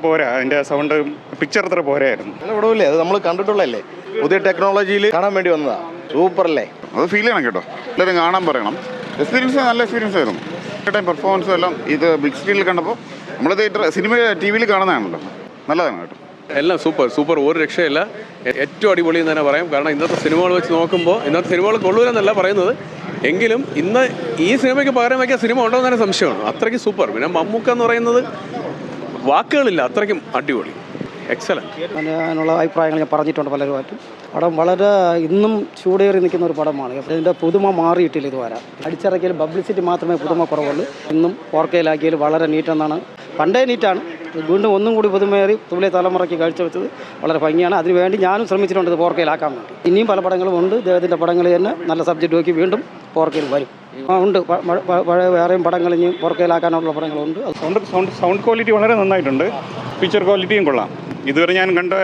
പോരാ, അതിന്റെ sound picture അത്ര പോരായിരുന്നു. വിടവില്ലേ, അത് നമ്മൾ കണ്ടിട്ടുള്ളതല്ലേ, പുതിയ ടെക്നോളജിയിൽ കാണാൻ വേണ്ടി വന്നതാ. സൂപ്പർ അല്ലേ, അത് ഫീൽ ചെയ്യണം കേട്ടോ, എല്ലാവരും കാണാൻ പറയണം. എക്സ്പീരിയൻസ് നല്ല എക്സ്പീരിയൻസ് ആയിരുന്നു. ടൈം പെർഫോമൻസും എല്ലാം ഇത് ബിഗ് സ്ക്രീനിൽ കണ്ടപ്പോൾ നമ്മൾ തിയേറ്റർ സിനിമ ടി വിയിൽ കാണുന്നതാണല്ലോ, നല്ലതാണ് കേട്ടോ. എല്ലാം സൂപ്പർ, ഒരു രക്ഷയില്ല. ഏറ്റവും അടിപൊളി എന്ന് തന്നെ പറയാം. കാരണം ഇന്നത്തെ സിനിമകൾ വെച്ച് നോക്കുമ്പോൾ ഇന്നത്തെ സിനിമകൾ കൊള്ളൂരെന്നല്ല പറയുന്നത്, എങ്കിലും ഇന്ന് ഈ സിനിമയ്ക്ക് പകരം വയ്ക്കാൻ സിനിമ ഉണ്ടോ എന്ന് തന്നെ സംശയമാണ്. അത്രയ്ക്ക് സൂപ്പർ. പിന്നെ മമ്മൂക്ക എന്ന് പറയുന്നത് വാക്കുകളില്ല, അത്രയ്ക്കും അടിപൊളി, എക്സലൻറ്റ്. അതിനുള്ള അഭിപ്രായങ്ങൾ ഞാൻ പറഞ്ഞിട്ടുണ്ട് പലരുമായിട്ടും. പടം വളരെ ഇന്നും ചൂടേറി നിൽക്കുന്ന ഒരു പടമാണ്. ഇതിൻ്റെ പുതുമ മാറിയിട്ടില്ല ഇതുവരെ. അടിച്ചിറക്കിയാൽ പബ്ലിസിറ്റി മാത്രമേ പുതുമ കുറവുള്ളൂ. ഇന്നും 4K വളരെ നീറ്റെന്നാണ്. പണ്ടേ നീറ്റാണ്, വീണ്ടും ഒന്നും കൂടി പുതുമയേറി തുള്ളിയ തലമുറയ്ക്ക് കാഴ്ചവെച്ചത് വളരെ ഭംഗിയാണ്. അതിനുവേണ്ടി ഞാനും ശ്രമിച്ചിട്ടുണ്ട് ഇത് 4K വേണ്ടി. ഇനിയും പല പടങ്ങളും ഉണ്ട്. ഇദ്ദേഹത്തിൻ്റെ പടങ്ങൾ തന്നെ നല്ല സബ്ജക്റ്റ് നോക്കി വീണ്ടും 4K വരും. ഉണ്ട്, പഴയ വേറെയും പടങ്ങൾ ഇനിയും 4K പടങ്ങളുണ്ട്. സൗണ്ട് ക്വാളിറ്റി വളരെ നന്നായിട്ടുണ്ട്, പിക്ചർ ക്വാളിറ്റിയും കൊള്ളാം. ഇതുവരെ ഞാൻ കണ്ട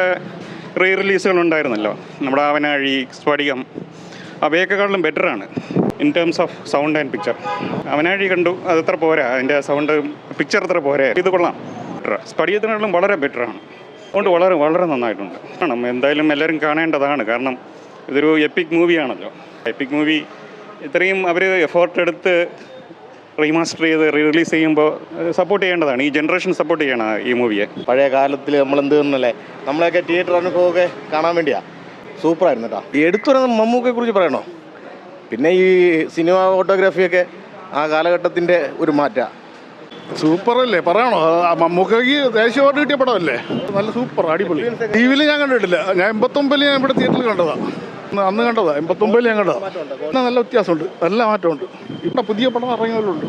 റീ റിലീസുകൾ ഉണ്ടായിരുന്നല്ലോ, നമ്മുടെ അവനാഴി, സ്ഫടികം, അവയൊക്കെക്കാളും ബെറ്ററാണ് in terms of sound and picture. Avanazhi കണ്ടു, അതത്ര പോരാ, അതിൻ്റെ സൗണ്ട് പിക്ചർ അത്ര പോരാ. ഇത് കൊള്ളാം, സ്ഫടികത്തിനേക്കാളും വളരെ ബെറ്ററാണ്. അതുകൊണ്ട് വളരെ വളരെ നന്നായിട്ടുണ്ട്. എന്തായാലും എല്ലാവരും കാണേണ്ടതാണ്. കാരണം ഇതൊരു എപ്പിക് മൂവിയാണല്ലോ. എപ്പിക് മൂവി ഇത്രയും അവർ എഫേർട്ട് എടുത്ത് റീമാസ്റ്റർ ചെയ്ത് റിലീസ് ചെയ്യുമ്പോൾ സപ്പോർട്ട് ചെയ്യേണ്ടതാണ്. ഈ ജനറേഷൻ സപ്പോർട്ട് ചെയ്യണം ഈ മൂവിയെ. പഴയ കാലത്തിൽ നമ്മളെന്ത് തന്നല്ലേ, നമ്മളെയൊക്കെ തിയേറ്റർ അനുഭവമൊക്കെ കാണാൻ വേണ്ടിയാ. സൂപ്പറായിരുന്നു കേട്ടോ. ഈ എടുത്തുവരുന്ന മമ്മൂക്കയെ കുറിച്ച് പറയണോ? പിന്നെ ഈ സിനിമ ഫോട്ടോഗ്രാഫിയൊക്കെ ആ കാലഘട്ടത്തിൻ്റെ ഒരു മാറ്റമാണ്. സൂപ്പറല്ലേ, പറയണോ? മമ്മൂക്കയ്ക്ക് ദേശീയ അവാർഡ് കിട്ടിയ പടമല്ലേ, നല്ല സൂപ്പർ, അടിപൊളി. ടി വിയിൽ ഞാൻ കണ്ടിട്ടില്ല, ഞാൻ 89 ഞാൻ ഇവിടെ തിയേറ്ററിൽ കണ്ടതാണ്. അന്ന് കണ്ടതാ, 89 ഞാൻ കണ്ടതാ. നല്ല വ്യത്യാസമുണ്ട്, നല്ല മാറ്റമുണ്ട്. ഇവിടെ പുതിയ പടം ഇറങ്ങിയവരുണ്ട്.